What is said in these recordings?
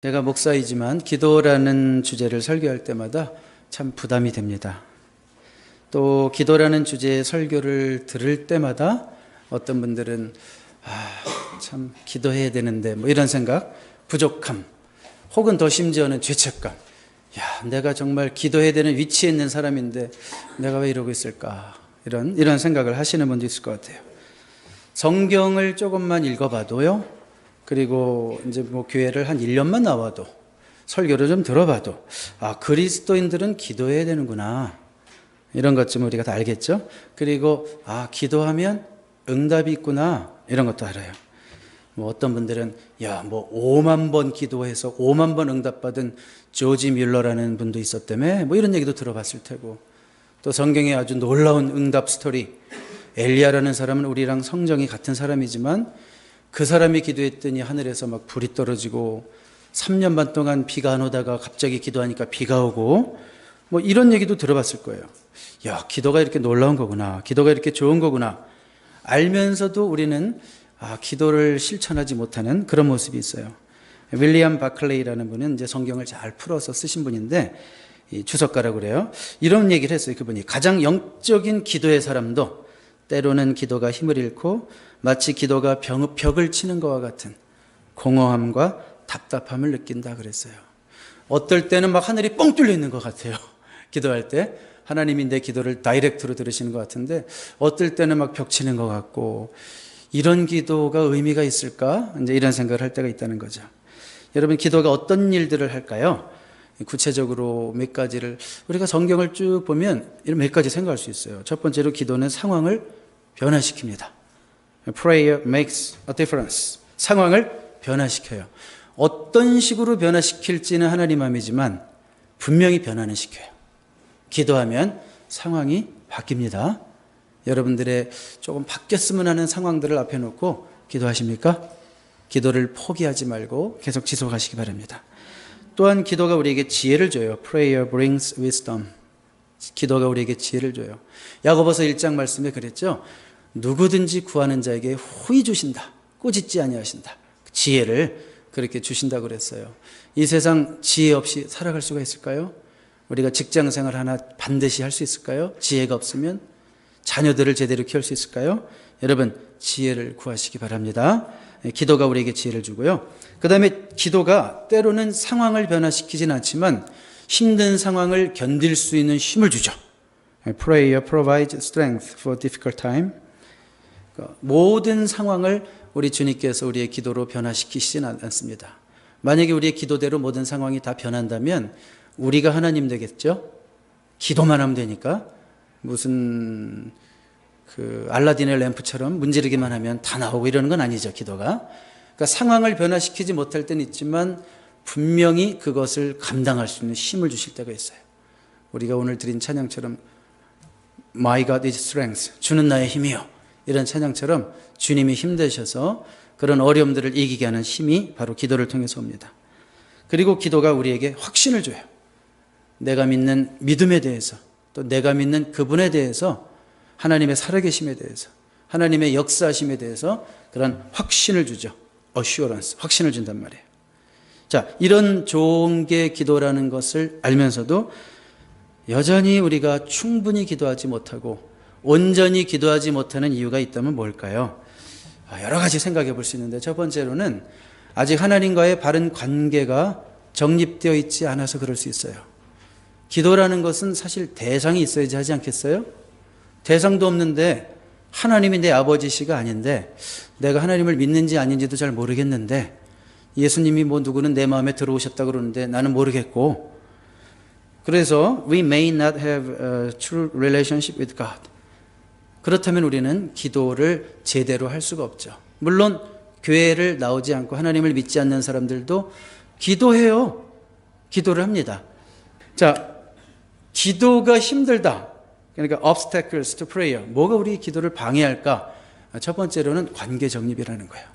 제가 목사이지만 기도라는 주제를 설교할 때마다 참 부담이 됩니다. 또 기도라는 주제의 설교를 들을 때마다 어떤 분들은 참 기도해야 되는데 뭐 이런 생각, 부족함, 혹은 더 심지어는 죄책감. 내가 정말 기도해야 되는 위치에 있는 사람인데 내가 왜 이러고 있을까? 이런 생각을 하시는 분도 있을 것 같아요. 성경을 조금만 읽어봐도요. 그리고 이제 뭐 교회를 한 1년만 나와도 설교를 좀 들어봐도 그리스도인들은 기도해야 되는구나. 이런 것쯤 우리가 다 알겠죠? 그리고 기도하면 응답이 있구나. 이런 것도 알아요. 뭐 어떤 분들은 5만 번 기도해서 5만 번 응답받은 조지 뮬러라는 분도 있었다며 뭐 이런 얘기도 들어봤을 테고, 또 성경에 아주 놀라운 응답 스토리, 엘리야라는 사람은 우리랑 성정이 같은 사람이지만 그 사람이 기도했더니 하늘에서 막 불이 떨어지고 3년 반 동안 비가 안 오다가 갑자기 기도하니까 비가 오고 뭐 이런 얘기도 들어봤을 거예요. 기도가 이렇게 놀라운 거구나. 기도가 이렇게 좋은 거구나. 알면서도 우리는 기도를 실천하지 못하는 그런 모습이 있어요. 윌리엄 바클레이라는 분은 이제 성경을 잘 풀어서 쓰신 분인데, 이 주석가라고 그래요. 이런 얘기를 했어요. 그분이 가장 영적인 기도의 사람도 때로는 기도가 힘을 잃고 마치 기도가 벽을 치는 것과 같은 공허함과 답답함을 느낀다 그랬어요. 어떨 때는 막 하늘이 뻥 뚫려 있는 것 같아요. 기도할 때 하나님이 내 기도를 다이렉트로 들으시는 것 같은데, 어떨 때는 막 벽 치는 것 같고, 이런 기도가 의미가 있을까? 이제 이런 생각을 할 때가 있다는 거죠. 여러분, 기도가 어떤 일들을 할까요? 구체적으로 몇 가지를 우리가 성경을 쭉 보면 이런 몇 가지 생각할 수 있어요. 첫 번째로 기도는 상황을 변화시킵니다. Prayer makes a difference. 상황을 변화시켜요. 어떤 식으로 변화시킬지는 하나님 맘이지만 분명히 변화는 시켜요. 기도하면 상황이 바뀝니다. 여러분들의 조금 바뀌었으면 하는 상황들을 앞에 놓고 기도하십니까? 기도를 포기하지 말고 계속 지속하시기 바랍니다. 또한 기도가 우리에게 지혜를 줘요. Prayer brings wisdom. 기도가 우리에게 지혜를 줘요. 야고보서 1장 말씀에 그랬죠. 누구든지 구하는 자에게 후히 주신다. 꾸짖지 아니하신다. 지혜를 그렇게 주신다고 그랬어요. 이 세상 지혜 없이 살아갈 수가 있을까요? 우리가 직장생활 하나 반드시 할 수 있을까요? 지혜가 없으면 자녀들을 제대로 키울 수 있을까요? 여러분, 지혜를 구하시기 바랍니다. 기도가 우리에게 지혜를 주고요. 그 다음에 기도가 때로는 상황을 변화시키진 않지만 힘든 상황을 견딜 수 있는 힘을 주죠. Prayer provides strength for difficult time. 모든 상황을 우리 주님께서 우리의 기도로 변화시키시진 않습니다. 만약에 우리의 기도대로 모든 상황이 다 변한다면 우리가 하나님 되겠죠? 기도만 하면 되니까 무슨 알라딘의 램프처럼 문지르기만 하면 다 나오고 이러는 건 아니죠, 기도가. 그러니까 상황을 변화시키지 못할 때는 있지만 분명히 그것을 감당할 수 있는 힘을 주실 때가 있어요. 우리가 오늘 드린 찬양처럼 My God is strength, 주는 나의 힘이요, 이런 찬양처럼 주님이 힘 되셔서 그런 어려움들을 이기게 하는 힘이 바로 기도를 통해서 옵니다. 그리고 기도가 우리에게 확신을 줘요. 내가 믿는 믿음에 대해서, 또 내가 믿는 그분에 대해서, 하나님의 살아계심에 대해서, 하나님의 역사하심에 대해서 그런 확신을 주죠. assurance, 확신을 준단 말이에요. 자, 이런 좋은 게 기도라는 것을 알면서도 여전히 우리가 충분히 기도하지 못하고 온전히 기도하지 못하는 이유가 있다면 뭘까요? 여러 가지 생각해 볼 수 있는데, 첫 번째로는 아직 하나님과의 바른 관계가 정립되어 있지 않아서 그럴 수 있어요. 기도라는 것은 사실 대상이 있어야지 하지 않겠어요? 대상도 없는데 하나님이 내 아버지시가 아닌데 내가 하나님을 믿는지 아닌지도 잘 모르겠는데 예수님이 뭐 누구는 내 마음에 들어오셨다고 그러는데 나는 모르겠고, 그래서 we may not have a true relationship with God. 그렇다면 우리는 기도를 제대로 할 수가 없죠. 물론 교회를 나오지 않고 하나님을 믿지 않는 사람들도 기도해요. 기도를 합니다. 자, 기도가 힘들다. 그러니까 obstacles to prayer. 뭐가 우리 기도를 방해할까? 첫 번째로는 관계 정립이라는 거예요.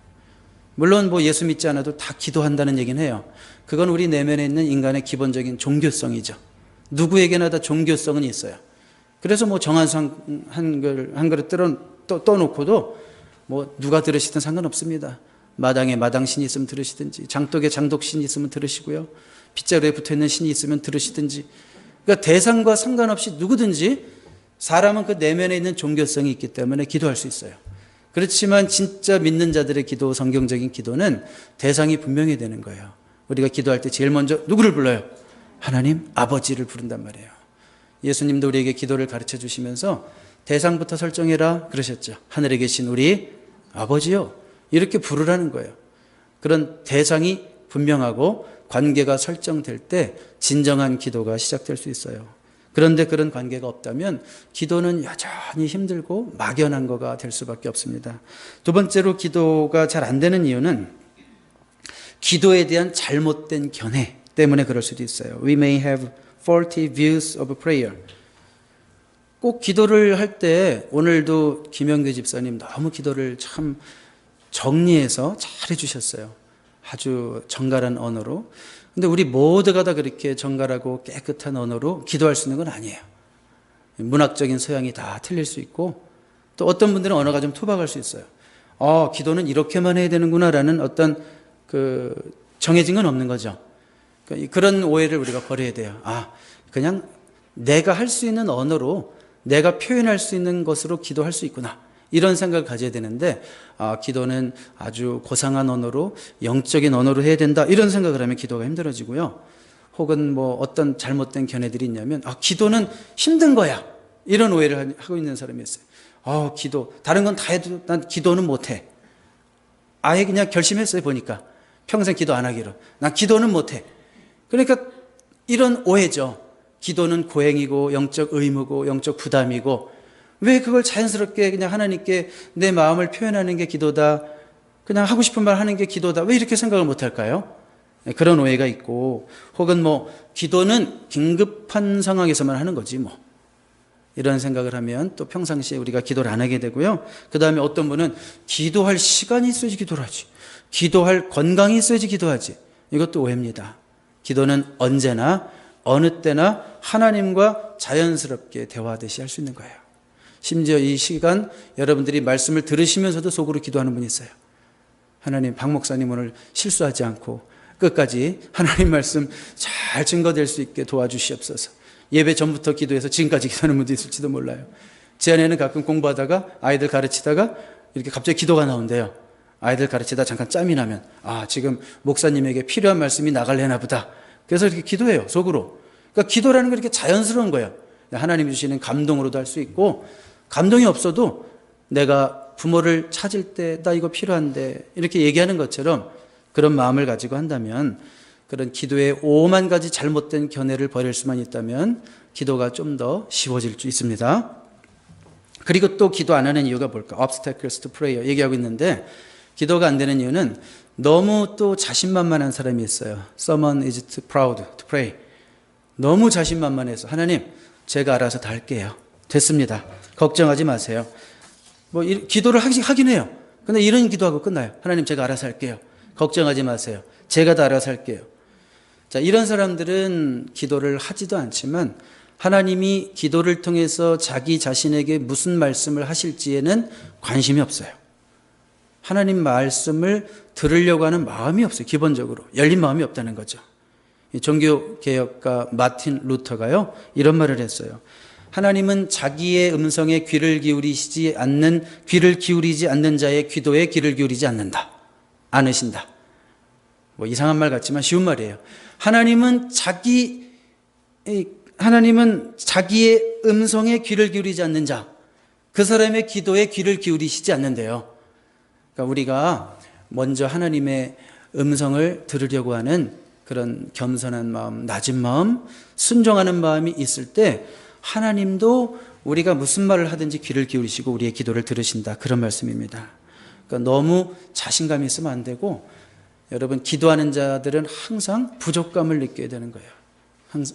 물론 뭐 예수 믿지 않아도 다 기도한다는 얘기는 해요. 그건 우리 내면에 있는 인간의 기본적인 종교성이죠. 누구에게나 다 종교성은 있어요. 그래서 뭐 정한 한 그릇 떠놓고도 뭐 누가 들으시든 상관없습니다. 마당에 마당신이 있으면 들으시든지, 장독에 장독신이 있으면 들으시고요. 빗자루에 붙어있는 신이 있으면 들으시든지. 그러니까 대상과 상관없이 누구든지 사람은 그 내면에 있는 종교성이 있기 때문에 기도할 수 있어요. 그렇지만 진짜 믿는 자들의 기도, 성경적인 기도는 대상이 분명히 되는 거예요. 우리가 기도할 때 제일 먼저 누구를 불러요? 하나님 아버지를 부른단 말이에요. 예수님도 우리에게 기도를 가르쳐 주시면서 대상부터 설정해라 그러셨죠. 하늘에 계신 우리 아버지요, 이렇게 부르라는 거예요. 그런 대상이 분명하고 관계가 설정될 때 진정한 기도가 시작될 수 있어요. 그런데 그런 관계가 없다면 기도는 여전히 힘들고 막연한 거가 될 수밖에 없습니다. 두 번째로 기도가 잘 안 되는 이유는 기도에 대한 잘못된 견해 때문에 그럴 수도 있어요. We may have faulty views of prayer. 꼭 기도를 할 때 오늘도 김영규 집사님 너무 기도를 참 정리해서 잘 해주셨어요. 아주 정갈한 언어로. 근데 우리 모두가 다 그렇게 정갈하고 깨끗한 언어로 기도할 수 있는 건 아니에요. 문학적인 소양이 다 틀릴 수 있고, 또 어떤 분들은 언어가 좀 투박할 수 있어요. 기도는 이렇게만 해야 되는구나라는 어떤 정해진 건 없는 거죠. 그런 오해를 우리가 버려야 돼요. 그냥 내가 할 수 있는 언어로, 내가 표현할 수 있는 것으로 기도할 수 있구나, 이런 생각을 가져야 되는데, 기도는 아주 고상한 언어로, 영적인 언어로 해야 된다, 이런 생각을 하면 기도가 힘들어지고요. 혹은 뭐 어떤 잘못된 견해들이 있냐면, 기도는 힘든 거야, 이런 오해를 하고 있는 사람이 있어요. 기도, 다른 건 다 해도 난 기도는 못해. 아예 그냥 결심했어요. 보니까 평생 기도 안 하기로. 난 기도는 못해. 그러니까 이런 오해죠. 기도는 고행이고 영적 의무고 영적 부담이고, 왜 그걸 자연스럽게 그냥 하나님께 내 마음을 표현하는 게 기도다, 그냥 하고 싶은 말 하는 게 기도다, 왜 이렇게 생각을 못할까요? 그런 오해가 있고, 혹은 뭐 기도는 긴급한 상황에서만 하는 거지 뭐, 이런 생각을 하면 또 평상시에 우리가 기도를 안 하게 되고요. 그 다음에 어떤 분은 기도할 시간이 있어야지 기도를 하지, 기도할 건강이 있어야지 기도하지. 이것도 오해입니다. 기도는 언제나 어느 때나 하나님과 자연스럽게 대화하듯이 할 수 있는 거예요. 심지어 이 시간 여러분들이 말씀을 들으시면서도 속으로 기도하는 분이 있어요. 하나님, 박 목사님 오늘 실수하지 않고 끝까지 하나님 말씀 잘 증거될 수 있게 도와주시옵소서. 예배 전부터 기도해서 지금까지 기도하는 분도 있을지도 몰라요. 제 안에는 가끔 공부하다가 아이들 가르치다가 이렇게 갑자기 기도가 나온대요. 아이들 가르치다 잠깐 짬이 나면 지금 목사님에게 필요한 말씀이 나갈래나 보다. 그래서 이렇게 기도해요, 속으로. 그러니까 기도라는 건 이렇게 자연스러운 거예요. 하나님이 주시는 감동으로도 할 수 있고, 감동이 없어도 내가 부모를 찾을 때 나 이거 필요한데 이렇게 얘기하는 것처럼 그런 마음을 가지고 한다면, 그런 기도의 5만 가지 잘못된 견해를 버릴 수만 있다면 기도가 좀 더 쉬워질 수 있습니다. 그리고 또 기도 안 하는 이유가 뭘까? Obstacles to prayer 얘기하고 있는데, 기도가 안 되는 이유는 너무 또 자신만만한 사람이 있어요. Someone is too proud to pray. 너무 자신만만해서 하나님 제가 알아서 다 할게요. 됐습니다. 걱정하지 마세요. 뭐 기도를 하긴 해요. 근데 이런 기도하고 끝나요. 하나님 제가 알아서 할게요. 걱정하지 마세요. 제가 다 알아서 할게요. 자, 이런 사람들은 기도를 하지도 않지만 하나님이 기도를 통해서 자기 자신에게 무슨 말씀을 하실지에는 관심이 없어요. 하나님 말씀을 들으려고 하는 마음이 없어요. 기본적으로 열린 마음이 없다는 거죠. 종교개혁가 마틴 루터가요, 이런 말을 했어요. 하나님은 자기의 음성에 귀를 기울이지 않는 자의 기도에 귀를 기울이지 않으신다. 뭐 이상한 말 같지만 쉬운 말이에요. 하나님은 자기의 음성에 귀를 기울이지 않는 자, 그 사람의 기도에 귀를 기울이시지 않는데요. 그러니까 우리가 먼저 하나님의 음성을 들으려고 하는 그런 겸손한 마음, 낮은 마음, 순종하는 마음이 있을 때 하나님도 우리가 무슨 말을 하든지 귀를 기울이시고 우리의 기도를 들으신다, 그런 말씀입니다. 그러니까 너무 자신감이 있으면 안 되고, 여러분 기도하는 자들은 항상 부족감을 느껴야 되는 거예요.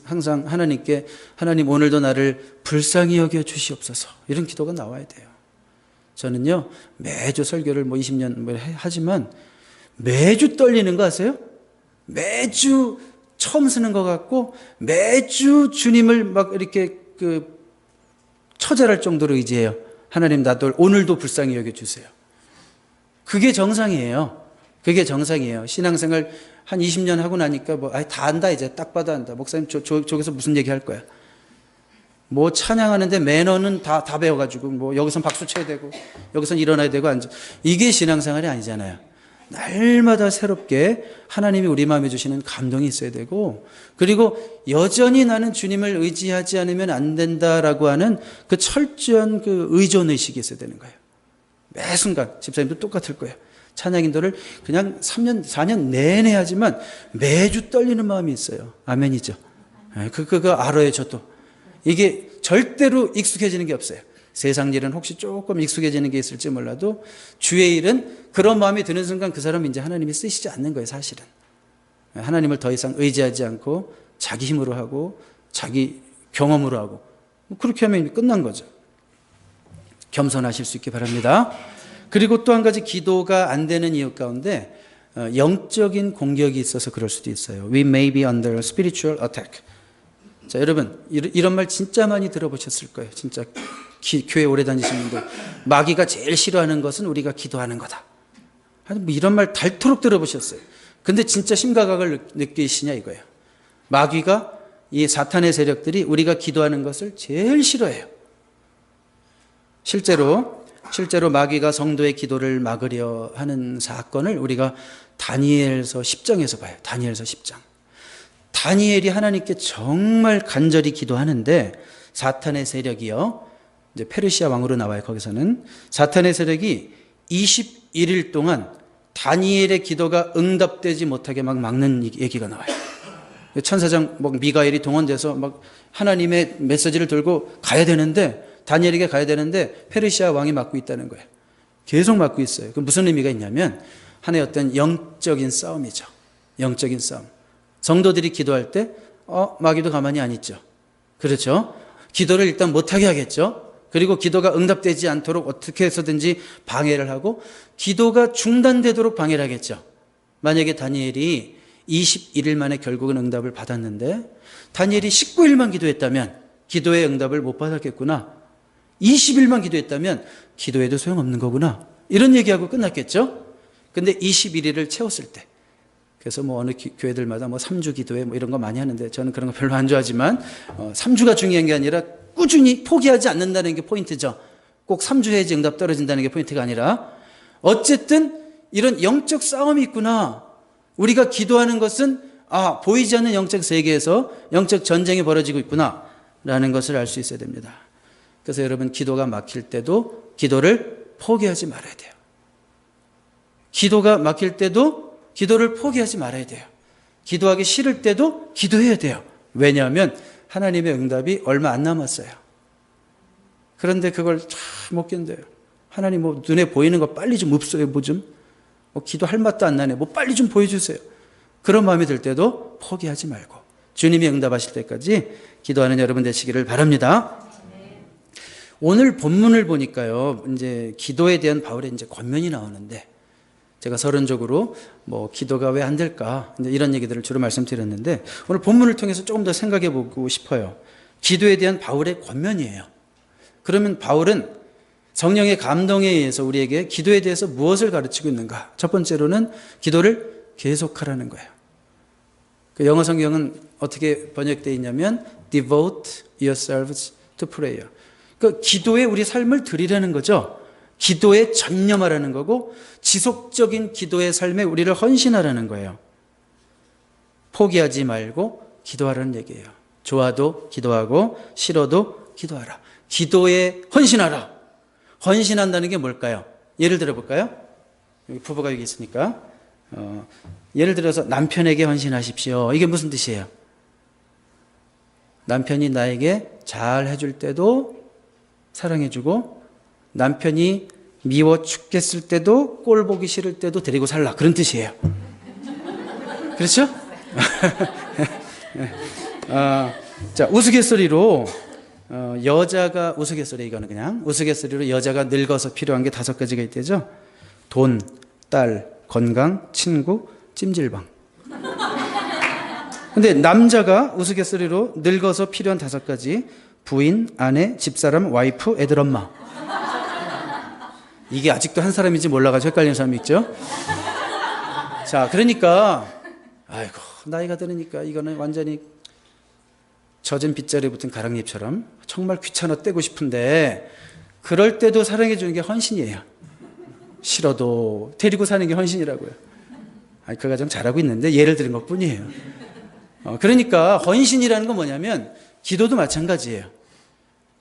항상 하나님께 하나님 오늘도 나를 불쌍히 여겨 주시옵소서, 이런 기도가 나와야 돼요. 저는요 매주 설교를 20년 하지만 매주 떨리는 거 아세요? 매주 처음 쓰는 것 같고 매주 주님을 막 이렇게 처절할 정도로 의지해요. 하나님 나도 오늘도 불쌍히 여겨주세요. 그게 정상이에요. 그게 정상이에요. 신앙생활 한 20년 하고 나니까 다 안다 이제 딱 봐도 안다. 목사님 저기서 무슨 얘기 할 거야. 뭐 찬양하는데 매너는 다 배워가지고 뭐 여기선 박수 쳐야 되고 여기선 일어나야 되고 앉아. 이게 신앙생활이 아니잖아요. 날마다 새롭게 하나님이 우리 마음에 주시는 감동이 있어야 되고, 그리고 여전히 나는 주님을 의지하지 않으면 안 된다라고 하는 그 철저한 그 의존의식이 있어야 되는 거예요. 매 순간 집사님도 똑같을 거예요. 찬양 인도를 그냥 3년 4년 내내 하지만 매주 떨리는 마음이 있어요. 아멘이죠. 그거 알아요. 저도 이게 절대로 익숙해지는 게 없어요. 세상 일은 혹시 조금 익숙해지는 게 있을지 몰라도 주의 일은 그런 마음이 드는 순간 그 사람은 이제 하나님이 쓰시지 않는 거예요. 사실은 하나님을 더 이상 의지하지 않고 자기 힘으로 하고 자기 경험으로 하고 그렇게 하면 끝난 거죠. 겸손하실 수 있기 바랍니다. 그리고 또 한 가지 기도가 안 되는 이유 가운데 영적인 공격이 있어서 그럴 수도 있어요. We may be under spiritual attack. 자, 여러분 이런 말 진짜 많이 들어보셨을 거예요. 진짜 교회 오래 다니신 분들, 마귀가 제일 싫어하는 것은 우리가 기도하는 거다. 뭐 이런 말 닳도록 들어보셨어요. 근데 진짜 심각함을 느끼시냐 이거예요. 마귀가 이 사탄의 세력들이 우리가 기도하는 것을 제일 싫어해요. 실제로 마귀가 성도의 기도를 막으려 하는 사건을 우리가 다니엘서 10장에서 봐요. 다니엘서 10장. 다니엘이 하나님께 정말 간절히 기도하는데 사탄의 세력이요. 이제 페르시아 왕으로 나와요. 거기서는 사탄의 세력이 21일 동안 다니엘의 기도가 응답되지 못하게 막 막는 얘기가 나와요. 천사장 미가엘이 동원돼서 막 하나님의 메시지를 들고 가야 되는데 다니엘에게 가야 되는데 페르시아 왕이 막고 있다는 거예요. 계속 막고 있어요. 그 무슨 의미가 있냐면 하나의 어떤 영적인 싸움이죠. 영적인 싸움. 성도들이 기도할 때 마귀도 가만히 안 있죠. 그렇죠? 기도를 일단 못하게 하겠죠. 그리고 기도가 응답되지 않도록 어떻게 해서든지 방해를 하고 기도가 중단되도록 방해를 하겠죠. 만약에 다니엘이 21일 만에 결국은 응답을 받았는데 다니엘이 19일만 기도했다면 기도의 응답을 못 받았겠구나. 20일만 기도했다면 기도해도 소용없는 거구나. 이런 얘기하고 끝났겠죠. 근데 21일을 채웠을 때, 그래서 어느 교회들마다 3주 기도회 이런 거 많이 하는데 저는 그런 거 별로 안 좋아하지만 3주가 중요한 게 아니라 꾸준히 포기하지 않는다는 게 포인트죠. 꼭 3주 해야지 응답 떨어진다는 게 포인트가 아니라 어쨌든 이런 영적 싸움이 있구나. 우리가 기도하는 것은 보이지 않는 영적 세계에서 영적 전쟁이 벌어지고 있구나 라는 것을 알 수 있어야 됩니다. 그래서 여러분 기도가 막힐 때도 기도를 포기하지 말아야 돼요. 기도가 막힐 때도 기도를 포기하지 말아야 돼요. 기도하기 싫을 때도 기도해야 돼요. 왜냐하면 하나님의 응답이 얼마 안 남았어요. 그런데 그걸 참 못 견뎌요. 하나님 눈에 보이는 거 빨리 좀 없어요. 기도할 맛도 안 나네. 빨리 좀 보여주세요. 그런 마음이 들 때도 포기하지 말고 주님이 응답하실 때까지 기도하는 여러분 되시기를 바랍니다. 오늘 본문을 보니까요, 이제 기도에 대한 바울의 이제 권면이 나오는데, 제가 서론적으로 기도가 왜 안 될까 이제 이런 얘기들을 주로 말씀드렸는데 오늘 본문을 통해서 조금 더 생각해 보고 싶어요. 기도에 대한 바울의 권면이에요. 그러면 바울은 성령의 감동에 의해서 우리에게 기도에 대해서 무엇을 가르치고 있는가? 첫 번째로는 기도를 계속하라는 거예요. 그 영어 성경은 어떻게 번역되어 있냐면 devote yourselves to prayer. 그 기도에 우리 삶을 드리라는 거죠. 기도에 전념하라는 거고 지속적인 기도의 삶에 우리를 헌신하라는 거예요. 포기하지 말고 기도하라는 얘기예요. 좋아도 기도하고 싫어도 기도하라. 기도에 헌신하라. 헌신한다는 게 뭘까요? 예를 들어 볼까요? 여기 부부가 여기 있으니까 예를 들어서 남편에게 헌신하십시오. 이게 무슨 뜻이에요? 남편이 나에게 잘 해줄 때도 사랑해주고 남편이 미워 죽겠을 때도 꼴 보기 싫을 때도 데리고 살라. 그런 뜻이에요. 그렇죠? 자, 우스갯소리로 여자가 우스갯소리 이거는 그냥 우스갯소리로 여자가 늙어서 필요한 게 5가지가 있대죠. 돈, 딸, 건강, 친구, 찜질방. 근데 남자가 우스갯소리로 늙어서 필요한 5가지 부인, 아내, 집사람, 와이프, 애들 엄마. 이게 아직도 한 사람인지 몰라가지고 헷갈리는 사람이 있죠. 자, 그러니까 아이고 나이가 드니까 이거는 완전히 젖은 빗자루에 붙은 가랑잎처럼 정말 귀찮아 떼고 싶은데 그럴 때도 사랑해 주는 게 헌신이에요. 싫어도 데리고 사는 게 헌신이라고요. 그 가정 잘하고 있는데 예를 들은 것뿐이에요. 그러니까 헌신이라는 건 뭐냐면 기도도 마찬가지예요.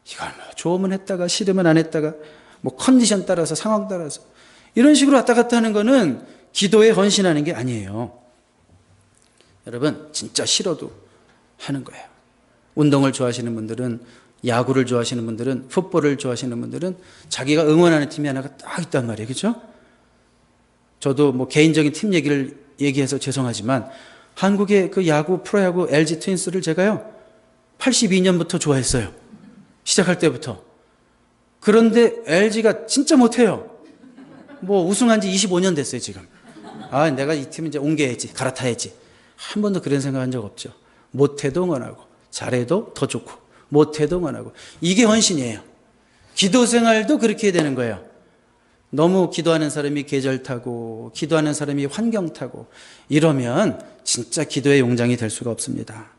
이걸 뭐 좋으면 했다가 싫으면 안 했다가 뭐 컨디션 따라서 상황 따라서 이런 식으로 왔다 갔다 하는 거는 기도에 헌신하는 게 아니에요. 여러분 진짜 싫어도 하는 거예요. 운동을 좋아하시는 분들은, 야구를 좋아하시는 분들은, 풋볼을 좋아하시는 분들은 자기가 응원하는 팀이 하나가 딱 있단 말이에요. 그렇죠? 저도 뭐 개인적인 팀 얘기를 얘기해서 죄송하지만 한국의 그 야구, 프로야구 LG 트윈스를 제가요 82년부터 좋아했어요. 시작할 때부터. 그런데 LG가 진짜 못해요. 뭐 우승한 지 25년 됐어요 지금. 아 내가 이 팀 이제 옮겨야지, 갈아타야지. 한 번도 그런 생각한 적 없죠. 못해도 응원하고 잘해도 더 좋고 못해도 응원하고. 이게 헌신이에요. 기도 생활도 그렇게 되는 거예요. 너무 기도하는 사람이 계절 타고 기도하는 사람이 환경 타고 이러면 진짜 기도의 용장이 될 수가 없습니다.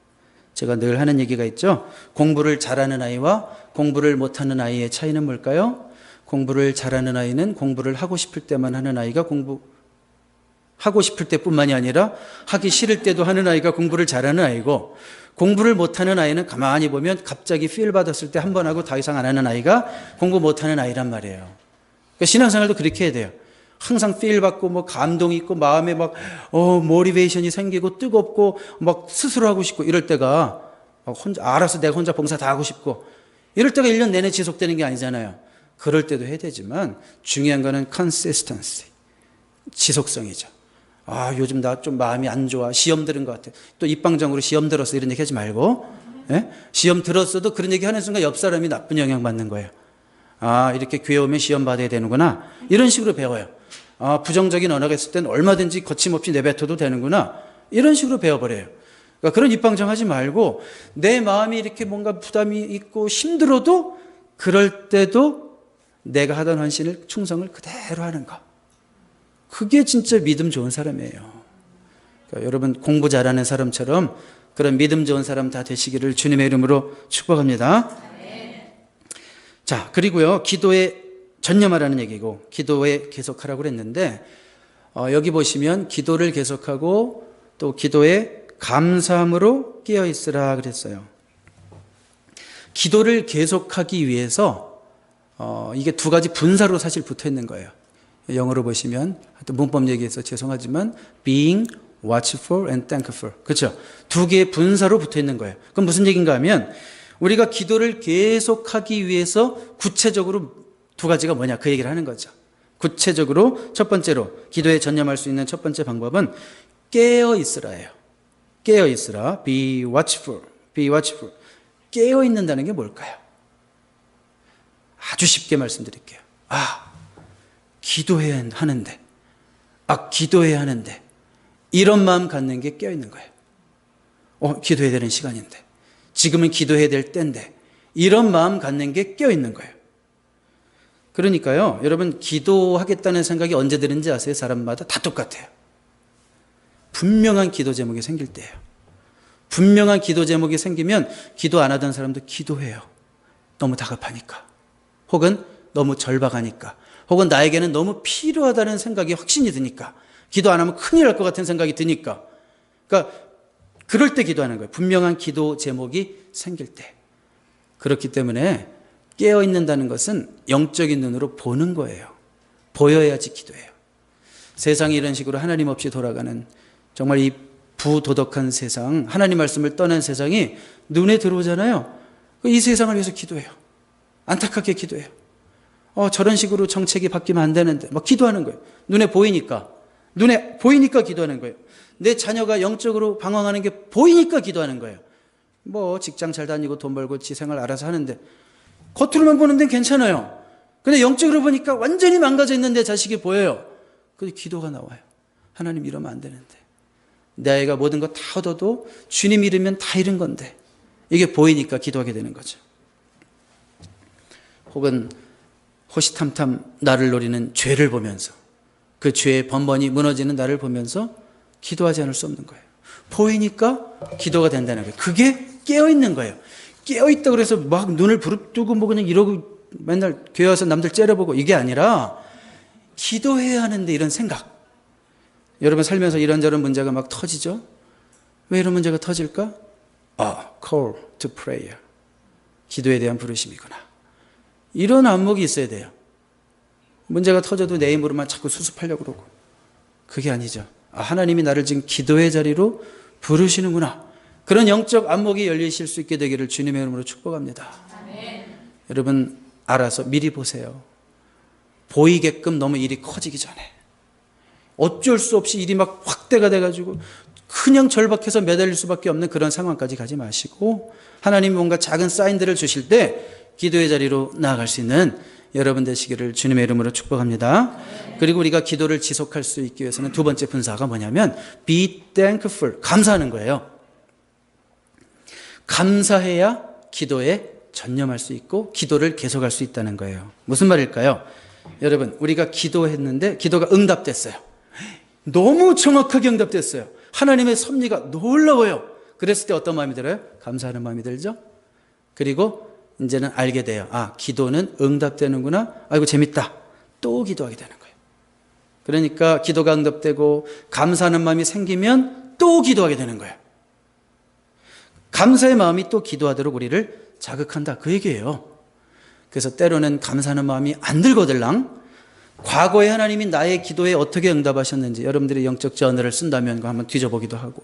제가 늘 하는 얘기가 있죠. 공부를 잘하는 아이와 공부를 못하는 아이의 차이는 뭘까요? 공부를 잘하는 아이는 공부를 하고 싶을 때만 하는 아이가 공부하고 싶을 때뿐만이 아니라 하기 싫을 때도 하는 아이가 공부를 잘하는 아이고, 공부를 못하는 아이는 가만히 보면 갑자기 필 받았을 때 한 번 하고 더 이상 안 하는 아이가 공부 못하는 아이란 말이에요. 그러니까 신앙생활도 그렇게 해야 돼요. 항상 필 받고 뭐 감동이 있고 마음에 막 모티베이션이 생기고 뜨겁고 막 스스로 하고 싶고 이럴 때가 막 혼자 알아서 내가 혼자 봉사 다 하고 싶고 이럴 때가 1년 내내 지속되는 게 아니잖아요. 그럴 때도 해야 되지만 중요한 거는 consistency, 지속성이죠. 아 요즘 나 좀 마음이 안 좋아, 시험 들은 것 같아. 또 입방정으로 시험 들었어 이런 얘기 하지 말고, 예? 시험 들었어도 그런 얘기 하는 순간 옆 사람이 나쁜 영향 받는 거예요. 아 이렇게 교회 오면 시험 받아야 되는구나 이런 식으로 배워요. 아 부정적인 언어가 있을 땐 얼마든지 거침없이 내뱉어도 되는구나 이런 식으로 배워버려요. 그러니까 그런 입방정 하지 말고 내 마음이 이렇게 뭔가 부담이 있고 힘들어도 그럴 때도 내가 하던 헌신을, 충성을 그대로 하는 거, 그게 진짜 믿음 좋은 사람이에요. 그러니까 여러분 공부 잘하는 사람처럼 그런 믿음 좋은 사람 다 되시기를 주님의 이름으로 축복합니다. 자, 그리고요, 기도에 전념하라는 얘기고, 기도에 계속하라고 그랬는데, 여기 보시면 기도를 계속하고 또 기도에 감사함으로 깨어있으라 그랬어요. 기도를 계속하기 위해서, 이게 두 가지 분사로 사실 붙어 있는 거예요. 영어로 보시면, 또 문법 얘기해서 죄송하지만, being watchful and thankful. 그렇죠? 두 개의 분사로 붙어 있는 거예요. 그럼 무슨 얘기인가 하면, 우리가 기도를 계속하기 위해서 구체적으로 두 가지가 뭐냐 그 얘기를 하는 거죠. 구체적으로 첫 번째로 기도에 전념할 수 있는 첫 번째 방법은 깨어있으라예요. 깨어있으라. Be watchful. Be watchful. 깨어있는다는 게 뭘까요? 아주 쉽게 말씀드릴게요. 기도해야 하는데, 기도해야 하는데 이런 마음 갖는 게 깨어있는 거예요. 기도해야 되는 시간인데, 지금은 기도해야 될 때인데, 이런 마음 갖는 게 깨어있는 거예요. 그러니까요, 여러분 기도하겠다는 생각이 언제 드는지 아세요? 사람마다 다 똑같아요. 분명한 기도 제목이 생길 때예요. 분명한 기도 제목이 생기면 기도 안 하던 사람도 기도해요. 너무 다급하니까, 혹은 너무 절박하니까, 혹은 나에게는 너무 필요하다는 생각이 확신이 드니까, 기도 안 하면 큰일 날 것 같은 생각이 드니까. 그러니까 그럴 때 기도하는 거예요. 분명한 기도 제목이 생길 때. 그렇기 때문에 깨어있는다는 것은 영적인 눈으로 보는 거예요. 보여야지 기도해요. 세상이 이런 식으로 하나님 없이 돌아가는, 정말 이 부도덕한 세상, 하나님 말씀을 떠난 세상이 눈에 들어오잖아요. 이 세상을 위해서 기도해요. 안타깝게 기도해요. 저런 식으로 정책이 바뀌면 안 되는데 막 기도하는 거예요. 눈에 보이니까 기도하는 거예요. 내 자녀가 영적으로 방황하는 게 보이니까 기도하는 거예요. 뭐 직장 잘 다니고 돈 벌고 지 생활 알아서 하는데, 겉으로만 보는 데는 괜찮아요. 근데 영적으로 보니까 완전히 망가져 있는데 자식이 보여요. 그래서 기도가 나와요. 하나님 이러면 안 되는데, 내 아이가 모든 거 다 얻어도 주님 잃으면 다 잃은 건데, 이게 보이니까 기도하게 되는 거죠. 혹은 호시탐탐 나를 노리는 죄를 보면서, 그 그 죄의 번번이 무너지는 나를 보면서 기도하지 않을 수 없는 거예요. 보이니까 기도가 된다는 거예요. 그게 깨어있는 거예요. 깨어있다 그래서 막 눈을 부릅뜨고 뭐 그냥 이러고 맨날 교회 와서 남들 째려보고 이게 아니라 기도해야 하는데 이런 생각. 여러분 살면서 이런저런 문제가 막 터지죠? 왜 이런 문제가 터질까? Call to prayer. 기도에 대한 부르심이구나. 이런 안목이 있어야 돼요. 문제가 터져도 내 힘으로만 자꾸 수습하려고 그러고. 그게 아니죠. 하나님이 나를 지금 기도의 자리로 부르시는구나. 그런 영적 안목이 열리실 수 있게 되기를 주님의 이름으로 축복합니다. 여러분 알아서 미리 보세요. 보이게끔 너무 일이 커지기 전에. 어쩔 수 없이 일이 막 확대가 돼가지고 그냥 절박해서 매달릴 수밖에 없는 그런 상황까지 가지 마시고 하나님이 뭔가 작은 사인들을 주실 때 기도의 자리로 나아갈 수 있는 여러분 되시기를 주님의 이름으로 축복합니다. 그리고 우리가 기도를 지속할 수 있기 위해서는 두 번째 분사가 뭐냐면 be thankful, 감사하는 거예요. 감사해야 기도에 전념할 수 있고 기도를 계속할 수 있다는 거예요. 무슨 말일까요? 여러분 우리가 기도했는데 기도가 응답됐어요. 너무 정확하게 응답됐어요. 하나님의 섭리가 놀라워요. 그랬을 때 어떤 마음이 들어요? 감사하는 마음이 들죠? 그리고 이제는 알게 돼요. 기도는 응답되는구나. 아이고 재밌다. 또 기도하게 되는 거예요. 그러니까 기도가 응답되고 감사하는 마음이 생기면 또 기도하게 되는 거예요. 감사의 마음이 또 기도하도록 우리를 자극한다. 그 얘기예요. 그래서 때로는 감사하는 마음이 안 들거들랑 과거에 하나님이 나의 기도에 어떻게 응답하셨는지 여러분들이 영적 저널을 쓴다면 그거 한번 뒤져보기도 하고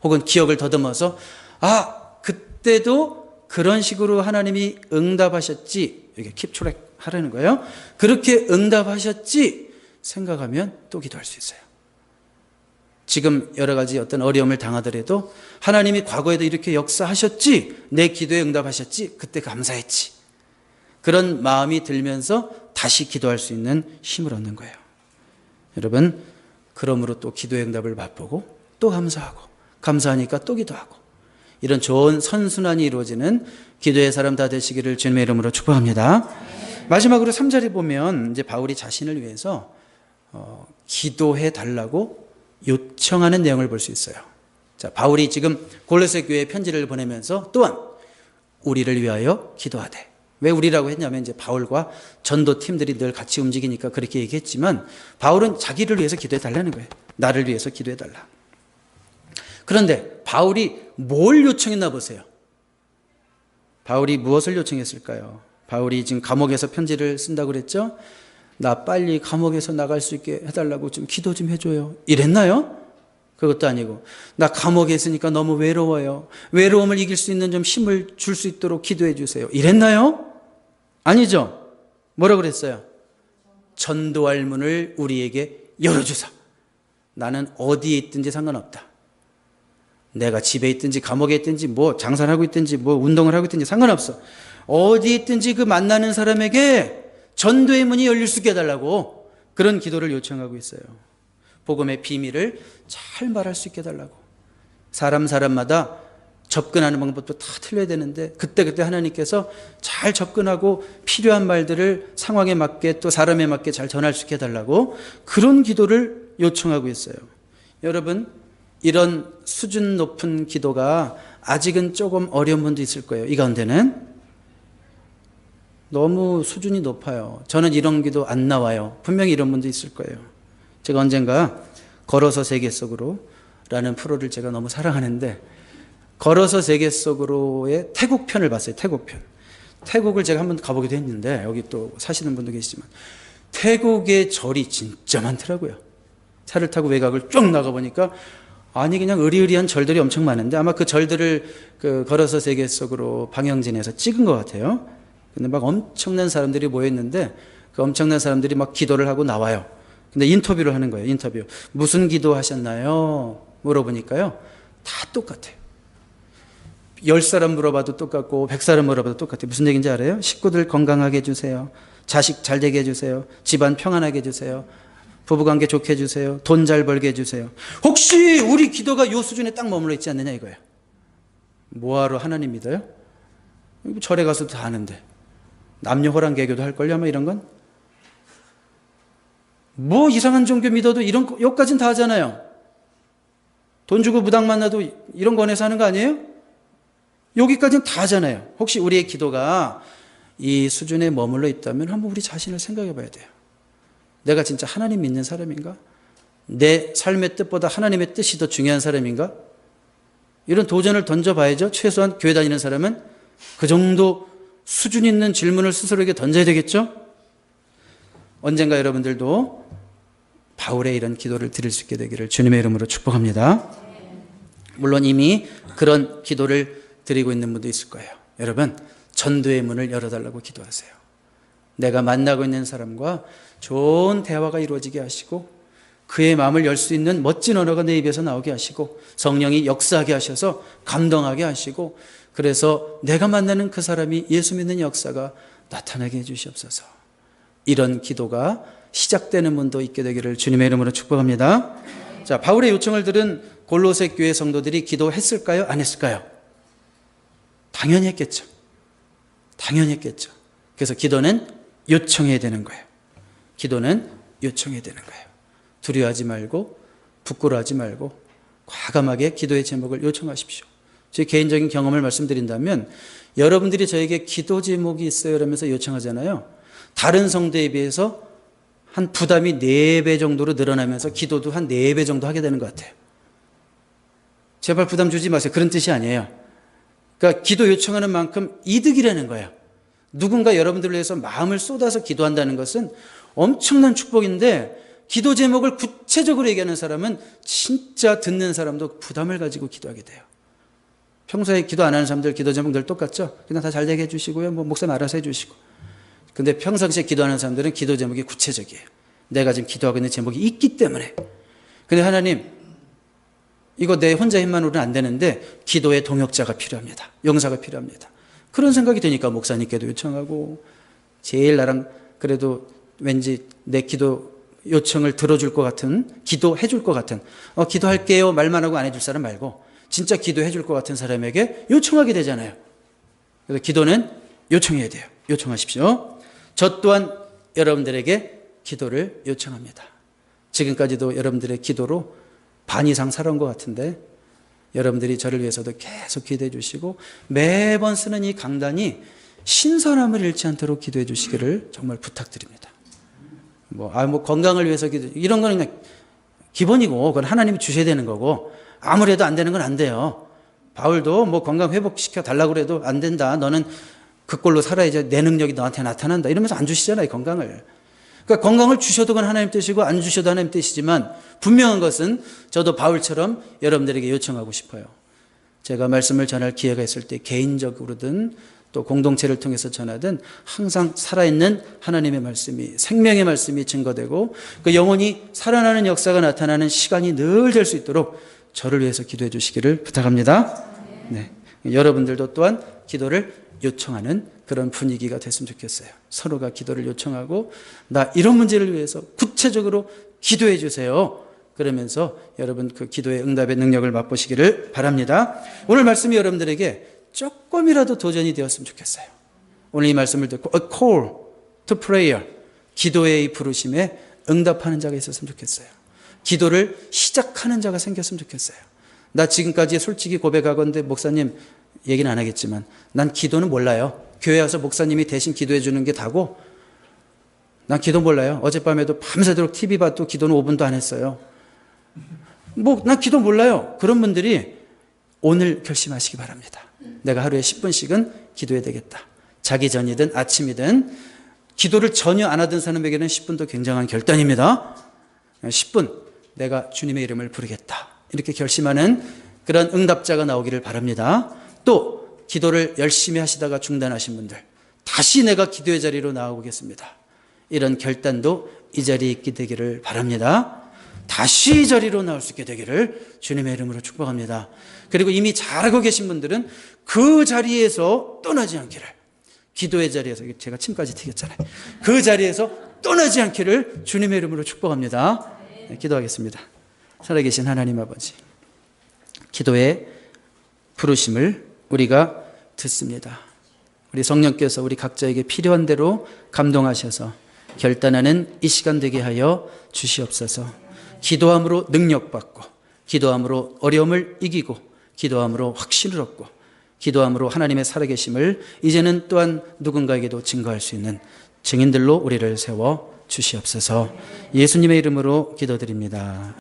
혹은 기억을 더듬어서 그때도 그런 식으로 하나님이 응답하셨지 이게 킵트랙 하라는 거예요. 그렇게 응답하셨지 생각하면 또 기도할 수 있어요. 지금 여러 가지 어떤 어려움을 당하더라도 하나님이 과거에도 이렇게 역사하셨지 내 기도에 응답하셨지 그때 감사했지 그런 마음이 들면서 다시 기도할 수 있는 힘을 얻는 거예요. 여러분 그러므로 또 기도의 응답을 맛보고 또 감사하고 감사하니까 또 기도하고 이런 좋은 선순환이 이루어지는 기도의 사람 다 되시기를 주님의 이름으로 축복합니다. 마지막으로 3절에 보면 이제 바울이 자신을 위해서 기도해 달라고 요청하는 내용을 볼 수 있어요. 자, 바울이 지금 골로새 교회에 편지를 보내면서 또한 우리를 위하여 기도하되. 왜 우리라고 했냐면 이제 바울과 전도 팀들이 늘 같이 움직이니까 그렇게 얘기했지만 바울은 자기를 위해서 기도해 달라는 거예요. 나를 위해서 기도해 달라. 그런데 바울이 뭘 요청했나 보세요. 바울이 무엇을 요청했을까요? 바울이 지금 감옥에서 편지를 쓴다고 그랬죠? 나 빨리 감옥에서 나갈 수 있게 해달라고 좀 기도 좀 해줘요. 이랬나요? 그것도 아니고 나 감옥에 있으니까 너무 외로워요. 외로움을 이길 수 있는 좀 힘을 줄 수 있도록 기도해 주세요. 이랬나요? 아니죠. 뭐라 그랬어요? 전도할 문을 우리에게 열어주사. 나는 어디에 있든지 상관없다. 내가 집에 있든지 감옥에 있든지 뭐 장사를 하고 있든지 뭐 운동을 하고 있든지 상관없어. 어디에 있든지 그 만나는 사람에게 전도의 문이 열릴 수 있게 해달라고 그런 기도를 요청하고 있어요. 복음의 비밀을 잘 말할 수 있게 해달라고. 사람마다 접근하는 방법도 다 틀려야 되는데 그때그때 하나님께서 잘 접근하고 필요한 말들을 상황에 맞게 또 사람에 맞게 잘 전할 수 있게 해달라고 그런 기도를 요청하고 있어요. 여러분 이런 수준 높은 기도가 아직은 조금 어려운 분도 있을 거예요. 이 가운데는 너무 수준이 높아요. 저는 이런 기도 안 나와요. 분명히 이런 분도 있을 거예요. 제가 언젠가 걸어서 세계 속으로 라는 프로를 제가 너무 사랑하는데 걸어서 세계 속으로의 태국 편을 봤어요. 태국 편. 태국을 제가 한번 가보기도 했는데 여기 또 사시는 분도 계시지만 태국의 절이 진짜 많더라고요. 차를 타고 외곽을 쭉 나가보니까 아니 그냥 의리의리한 절들이 엄청 많은데 아마 그 절들을 그 걸어서 세계 속으로 방영진에서 찍은 것 같아요. 근데 막 엄청난 사람들이 모여있는데 그 엄청난 사람들이 막 기도를 하고 나와요. 근데 인터뷰를 하는 거예요. 인터뷰. 무슨 기도 하셨나요? 물어보니까요. 다 똑같아요. 10사람 물어봐도 똑같고 100사람 물어봐도 똑같아요. 무슨 얘기인지 알아요? 식구들 건강하게 해주세요. 자식 잘 되게 해주세요. 집안 평안하게 해주세요. 부부관계 좋게 해주세요. 돈 잘 벌게 해주세요. 혹시 우리 기도가 이 수준에 딱 머물러 있지 않느냐 이거예요. 뭐하러 하나님 믿어요? 절에 가서도 다 하는데 남녀 호랑 개교도 할걸요 아마 이런 건? 뭐 이상한 종교 믿어도 이런 욕까지는 다 하잖아요. 돈 주고 무당 만나도 이런 거 권해서 하는 거 아니에요? 여기까지는 다 하잖아요. 혹시 우리의 기도가 이 수준에 머물러 있다면 한번 우리 자신을 생각해 봐야 돼요. 내가 진짜 하나님 믿는 사람인가? 내 삶의 뜻보다 하나님의 뜻이 더 중요한 사람인가? 이런 도전을 던져봐야죠. 최소한 교회 다니는 사람은 그 정도 수준 있는 질문을 스스로에게 던져야 되겠죠? 언젠가 여러분들도 바울의 이런 기도를 드릴 수 있게 되기를 주님의 이름으로 축복합니다. 물론 이미 그런 기도를 드리고 있는 분도 있을 거예요. 여러분, 전도의 문을 열어달라고 기도하세요. 내가 만나고 있는 사람과 좋은 대화가 이루어지게 하시고 그의 마음을 열 수 있는 멋진 언어가 내 입에서 나오게 하시고 성령이 역사하게 하셔서 감동하게 하시고 그래서 내가 만나는 그 사람이 예수 믿는 역사가 나타나게 해주시옵소서. 이런 기도가 시작되는 문도 있게 되기를 주님의 이름으로 축복합니다. 자, 바울의 요청을 들은 골로새 교회 성도들이 기도했을까요? 안 했을까요? 당연히 했겠죠. 당연히 했겠죠. 그래서 기도는 요청해야 되는 거예요. 기도는 요청해야 되는 거예요. 두려워하지 말고 부끄러워하지 말고 과감하게 기도의 제목을 요청하십시오. 제 개인적인 경험을 말씀드린다면 여러분들이 저에게 기도 제목이 있어요 이러면서 요청하잖아요. 다른 성도에 비해서 한 부담이 4배 정도로 늘어나면서 기도도 한 4배 정도 하게 되는 것 같아요. 제발 부담 주지 마세요. 그런 뜻이 아니에요. 그러니까 기도 요청하는 만큼 이득이라는 거예요. 누군가 여러분들을 위해서 마음을 쏟아서 기도한다는 것은 엄청난 축복인데 기도 제목을 구체적으로 얘기하는 사람은 진짜 듣는 사람도 부담을 가지고 기도하게 돼요. 평소에 기도 안 하는 사람들 기도 제목 늘 똑같죠? 그냥 다 잘 되게 해주시고요. 뭐 목사님 알아서 해주시고. 근데 평상시에 기도하는 사람들은 기도 제목이 구체적이에요. 내가 지금 기도하고 있는 제목이 있기 때문에. 근데 하나님, 이거 내 혼자 힘만으로는 안 되는데 기도의 동역자가 필요합니다. 용사가 필요합니다. 그런 생각이 드니까 목사님께도 요청하고 제일 나랑 그래도 왠지 내 기도 요청을 들어줄 것 같은, 기도해 줄 것 같은, 기도할게요 말만 하고 안 해줄 사람 말고 진짜 기도해 줄 것 같은 사람에게 요청하게 되잖아요. 그래서 기도는 요청해야 돼요. 요청하십시오. 저 또한 여러분들에게 기도를 요청합니다. 지금까지도 여러분들의 기도로 반 이상 살아온 것 같은데 여러분들이 저를 위해서도 계속 기도해 주시고 매번 쓰는 이 강단이 신선함을 잃지 않도록 기도해 주시기를 정말 부탁드립니다. 뭐 건강을 위해서 기도, 이런 거는 그냥 기본이고, 그건 하나님이 주셔야 되는 거고, 아무래도 안 되는 건 안 돼요. 바울도 뭐 건강 회복시켜 달라고 그래도 안 된다. 너는 그 꼴로 살아야지 내 능력이 너한테 나타난다. 이러면서 안 주시잖아요, 건강을. 그러니까 건강을 주셔도 그건 하나님 뜻이고, 안 주셔도 하나님 뜻이지만, 분명한 것은 저도 바울처럼 여러분들에게 요청하고 싶어요. 제가 말씀을 전할 기회가 있을 때 개인적으로든 또 공동체를 통해서 전하든 항상 살아있는 하나님의 말씀이, 생명의 말씀이 증거되고 그 영혼이 살아나는 역사가 나타나는 시간이 늘 될 수 있도록 저를 위해서 기도해 주시기를 부탁합니다. 네. 여러분들도 또한 기도를 요청하는 그런 분위기가 됐으면 좋겠어요. 서로가 기도를 요청하고 나 이런 문제를 위해서 구체적으로 기도해 주세요. 그러면서 여러분 그 기도의 응답의 능력을 맛보시기를 바랍니다. 오늘 말씀이 여러분들에게 조금이라도 도전이 되었으면 좋겠어요. 오늘 이 말씀을 듣고 A call to prayer, 기도의 이 부르심에 응답하는 자가 있었으면 좋겠어요. 기도를 시작하는 자가 생겼으면 좋겠어요. 나 지금까지 솔직히 고백하건대 목사님 얘기는 안 하겠지만 난 기도는 몰라요. 교회 와서 목사님이 대신 기도해 주는 게 다고 난 기도 몰라요. 어젯밤에도 밤새도록 TV 봐도 기도는 5분도 안 했어요. 난 기도 몰라요. 그런 분들이 오늘 결심하시기 바랍니다. 내가 하루에 10분씩은 기도해야 되겠다. 자기 전이든 아침이든 기도를 전혀 안 하던 사람에게는 10분도 굉장한 결단입니다. 10분 내가 주님의 이름을 부르겠다. 이렇게 결심하는 그런 응답자가 나오기를 바랍니다. 또 기도를 열심히 하시다가 중단하신 분들, 다시 내가 기도의 자리로 나아오겠습니다. 이런 결단도 이 자리에 있게 되기를 바랍니다. 다시 이 자리로 나올 수 있게 되기를 주님의 이름으로 축복합니다. 그리고 이미 잘하고 계신 분들은 그 자리에서 떠나지 않기를, 기도의 자리에서, 제가 침까지 튀겼잖아요. 그 자리에서 떠나지 않기를 주님의 이름으로 축복합니다. 네, 기도하겠습니다. 살아계신 하나님 아버지, 기도의 부르심을 우리가 듣습니다. 우리 성령께서 우리 각자에게 필요한 대로 감동하셔서 결단하는 이 시간 되게 하여 주시옵소서. 기도함으로 능력받고, 기도함으로 어려움을 이기고, 기도함으로 확신을 얻고, 기도함으로 하나님의 살아계심을 이제는 또한 누군가에게도 증거할 수 있는 증인들로 우리를 세워 주시옵소서. 예수님의 이름으로 기도드립니다.